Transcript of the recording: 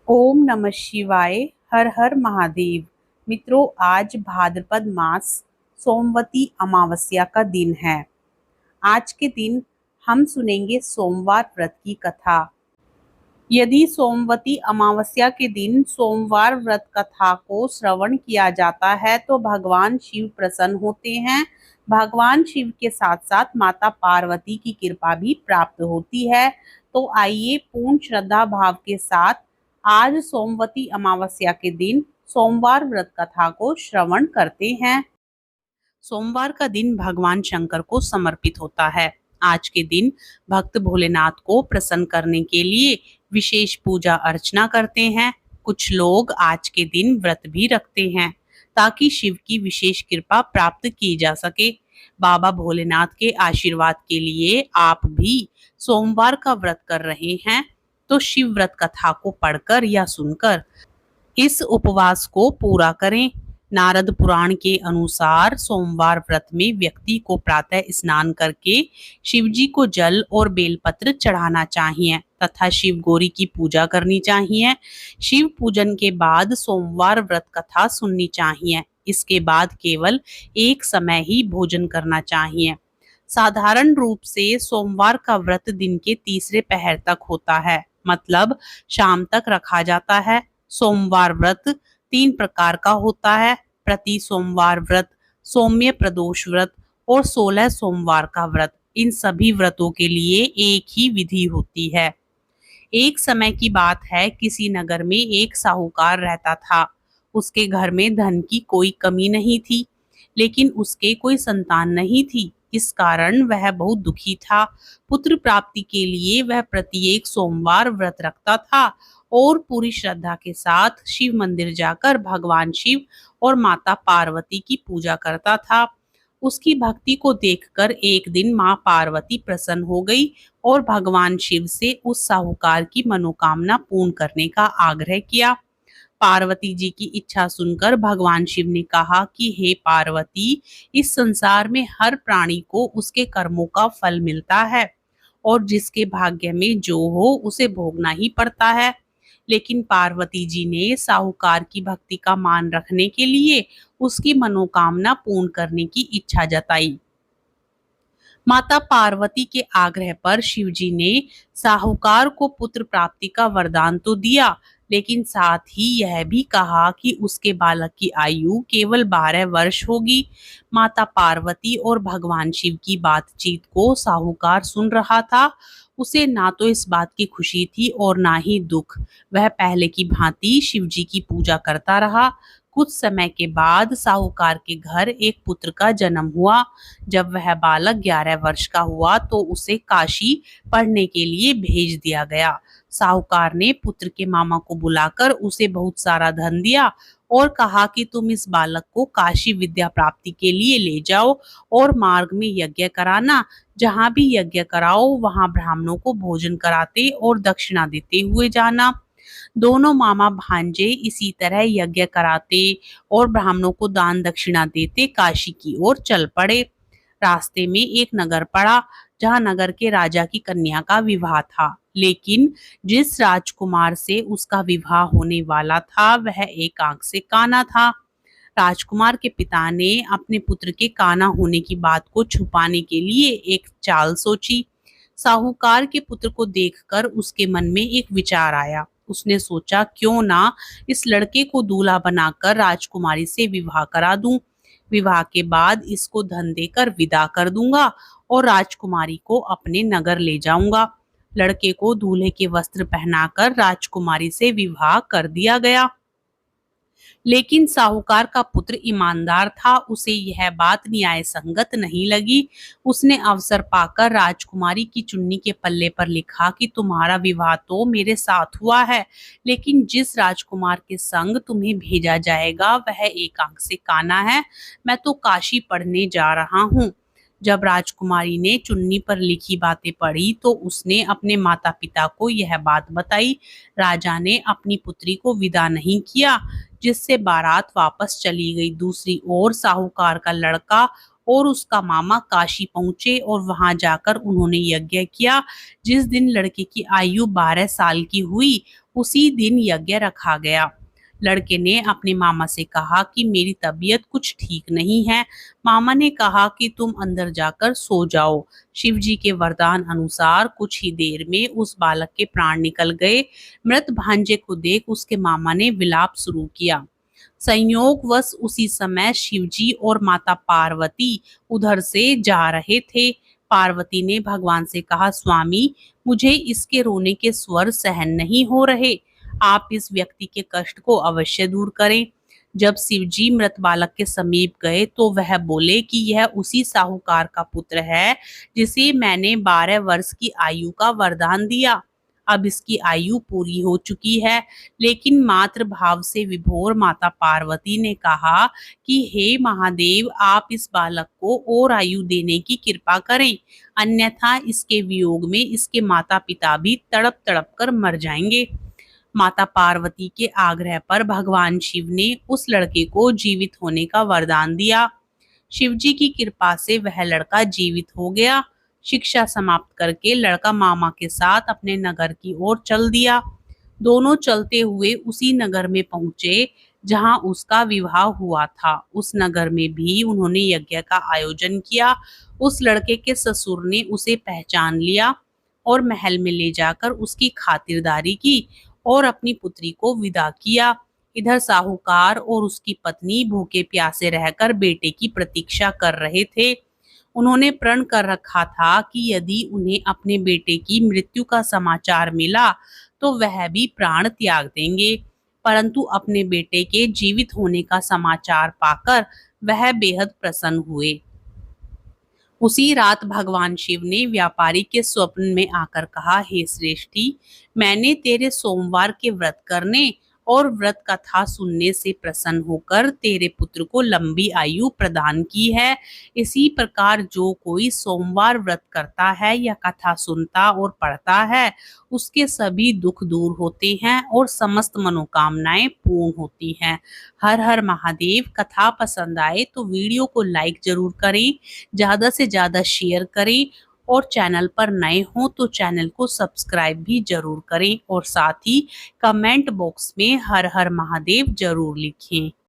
ओम नमः शिवाय। हर हर महादेव। मित्रों, आज भाद्रपद मास सोमवती अमावस्या का दिन है। आज के दिन हम सुनेंगे सोमवार व्रत की कथा। यदि सोमवती अमावस्या के दिन सोमवार व्रत कथा को श्रवण किया जाता है तो भगवान शिव प्रसन्न होते हैं। भगवान शिव के साथ साथ माता पार्वती की कृपा भी प्राप्त होती है। तो आइए पूर्ण श्रद्धा भाव के साथ आज सोमवती अमावस्या के दिन सोमवार व्रत कथा को श्रवण करते हैं। सोमवार का दिन भगवान शंकर को समर्पित होता है। आज के दिन भक्त भोलेनाथ को प्रसन्न करने के लिए विशेष पूजा अर्चना करते हैं। कुछ लोग आज के दिन व्रत भी रखते हैं ताकि शिव की विशेष कृपा प्राप्त की जा सके। बाबा भोलेनाथ के आशीर्वाद के लिए आप भी सोमवार का व्रत कर रहे हैं तो शिव व्रत कथा को पढ़कर या सुनकर इस उपवास को पूरा करें। नारद पुराण के अनुसार सोमवार व्रत में व्यक्ति को प्रातः स्नान करके शिवजी को जल और बेलपत्र चढ़ाना चाहिए तथा शिव गौरी की पूजा करनी चाहिए। शिव पूजन के बाद सोमवार व्रत कथा सुननी चाहिए। इसके बाद केवल एक समय ही भोजन करना चाहिए। साधारण रूप से सोमवार का व्रत दिन के तीसरे पहर तक होता है, मतलब शाम तक रखा जाता है। सोमवार व्रत 3 प्रकार का होता है: प्रति सोमवार व्रत, सौम्य प्रदोष व्रत और 16 सोमवार का व्रत। इन सभी व्रतों के लिए एक ही विधि होती है। एक समय की बात है, किसी नगर में एक साहूकार रहता था। उसके घर में धन की कोई कमी नहीं थी, लेकिन उसके कोई संतान नहीं थी। इस कारण वह बहुत दुखी था। पुत्र प्राप्ति के लिए वह प्रत्येक सोमवार व्रत रखता था और पूरी श्रद्धा के साथ शिव मंदिर जाकर भगवान शिव और माता पार्वती की पूजा करता था। उसकी भक्ति को देखकर एक दिन माँ पार्वती प्रसन्न हो गई और भगवान शिव से उस साहूकार की मनोकामना पूर्ण करने का आग्रह किया। पार्वती जी की इच्छा सुनकर भगवान शिव ने कहा कि हे पार्वती, इस संसार में हर प्राणी को उसके कर्मों का फल मिलता है और जिसके भाग्य में जो हो उसे भोगना ही पड़ता है। लेकिन पार्वती जी ने साहूकार की भक्ति का मान रखने के लिए उसकी मनोकामना पूर्ण करने की इच्छा जताई। माता पार्वती के आग्रह पर शिवजी ने साहूकार को पुत्र प्राप्ति का वरदान तो दिया, लेकिन साथ ही यह भी कहा कि उसके बालक की आयु केवल 12 वर्ष होगी। माता पार्वती और भगवान शिव की बातचीत को साहूकार सुन रहा था। उसे ना तो इस बात की खुशी थी और ना ही दुख। वह पहले की भांति शिवजी की पूजा करता रहा। कुछ समय के बाद साहूकार के घर एक पुत्र का जन्म हुआ। जब वह बालक 11 वर्ष का हुआ तो उसे काशी पढ़ने के लिए भेज दिया गया। साहूकार ने पुत्र के मामा को बुलाकर उसे बहुत सारा धन दिया और कहा कि तुम इस बालक को काशी विद्या प्राप्ति के लिए ले जाओ और मार्ग में यज्ञ कराना। जहाँ भी यज्ञ कराओ वहाँ ब्राह्मणों को भोजन कराते और दक्षिणा देते हुए जाना। दोनों मामा भांजे इसी तरह यज्ञ कराते और ब्राह्मणों को दान दक्षिणा देते काशी की ओर चल पड़े। रास्ते में एक नगर पड़ा जहाँ नगर के राजा की कन्या का विवाह था, लेकिन जिस राजकुमार से उसका विवाह होने वाला था वह एक आंख से काना था। राजकुमार के पिता ने अपने पुत्र के काना होने की बात को छुपाने के लिए एक चाल सोची। साहूकार के पुत्र को देखकर उसके मन में एक विचार आया। उसने सोचा, क्यों ना इस लड़के को दूल्हा बनाकर राजकुमारी से विवाह करा दूं। विवाह के बाद इसको धन देकर विदा कर दूंगा और राजकुमारी को अपने नगर ले जाऊंगा। लड़के को दूल्हे के वस्त्र पहनाकर राजकुमारी से विवाह कर दिया गया। लेकिन साहूकार का पुत्र ईमानदार था, उसे यह बात न्याय संगत नहीं लगी। उसने अवसर पाकर राजकुमारी की चुन्नी के पल्ले पर लिखा कि तुम्हारा विवाह तो मेरे साथ हुआ है, लेकिन जिस राजकुमार के संग तुम्हें भेजा जाएगा वह एक आंख से काना है। मैं तो काशी पढ़ने जा रहा हूँ। जब राजकुमारी ने चुन्नी पर लिखी बातें पढ़ी तो उसने अपने माता पिता को यह बात बताई। राजा ने अपनी पुत्री को विदा नहीं किया, जिससे बारात वापस चली गई। दूसरी ओर साहूकार का लड़का और उसका मामा काशी पहुंचे और वहां जाकर उन्होंने यज्ञ किया। जिस दिन लड़के की आयु 12 साल की हुई उसी दिन यज्ञ रखा गया। लड़के ने अपने मामा से कहा कि मेरी तबीयत कुछ ठीक नहीं है। मामा ने कहा कि तुम अंदर जाकर सो जाओ। शिवजी के वरदान अनुसार कुछ ही देर में उस बालक के प्राण निकल गए। मृत भांजे को देख उसके मामा ने विलाप शुरू किया। संयोगवश उसी समय शिवजी और माता पार्वती उधर से जा रहे थे। पार्वती ने भगवान से कहा, स्वामी, मुझे इसके रोने के स्वर सहन नहीं हो रहे। आप इस व्यक्ति के कष्ट को अवश्य दूर करें। जब शिवजी मृत बालक के समीप गए तो वह बोले कि यह उसी साहूकार का पुत्र है जिसे मैंने 12 वर्ष की आयु का वरदान दिया। अब इसकी आयु पूरी हो चुकी है। लेकिन मातृ भाव से विभोर माता पार्वती ने कहा कि हे महादेव, आप इस बालक को और आयु देने की कृपा करें, अन्यथा इसके वियोग में इसके माता पिता भी तड़प तड़प कर मर जाएंगे। माता पार्वती के आग्रह पर भगवान शिव ने उस लड़के को जीवित होने का वरदान दिया। शिवजी की कृपा से वह लड़का जीवित हो गया। शिक्षा समाप्त करके लड़का मामा के साथ अपने नगर की ओर चल दिया। दोनों चलते हुए उसी नगर में पहुंचे जहां उसका विवाह हुआ था। उस नगर में भी उन्होंने यज्ञ का आयोजन किया। उस लड़के के ससुर ने उसे पहचान लिया और महल में ले जाकर उसकी खातिरदारी की और अपनी पुत्री को विदा किया। इधर साहूकार और उसकी पत्नी भूखे प्यासे रहकर बेटे की प्रतीक्षा कर रहे थे। उन्होंने प्रण कर रखा था कि यदि उन्हें अपने बेटे की मृत्यु का समाचार मिला तो वह भी प्राण त्याग देंगे। परंतु अपने बेटे के जीवित होने का समाचार पाकर वह बेहद प्रसन्न हुए। उसी रात भगवान शिव ने व्यापारी के स्वप्न में आकर कहा, हे श्रेष्ठी, मैंने तेरे सोमवार के व्रत करने और व्रत कथा सुनने से प्रसन्न होकर तेरे पुत्र को लंबी आयु प्रदान की है। इसी प्रकार जो कोई सोमवार व्रत करता है या कथा सुनता और पढ़ता है उसके सभी दुख दूर होते हैं और समस्त मनोकामनाएं पूर्ण होती हैं। हर हर महादेव। कथा पसंद आए तो वीडियो को लाइक जरूर करें, ज्यादा से ज्यादा शेयर करें और चैनल पर नए हो तो चैनल को सब्सक्राइब भी जरूर करें और साथ ही कमेंट बॉक्स में हर हर महादेव जरूर लिखें।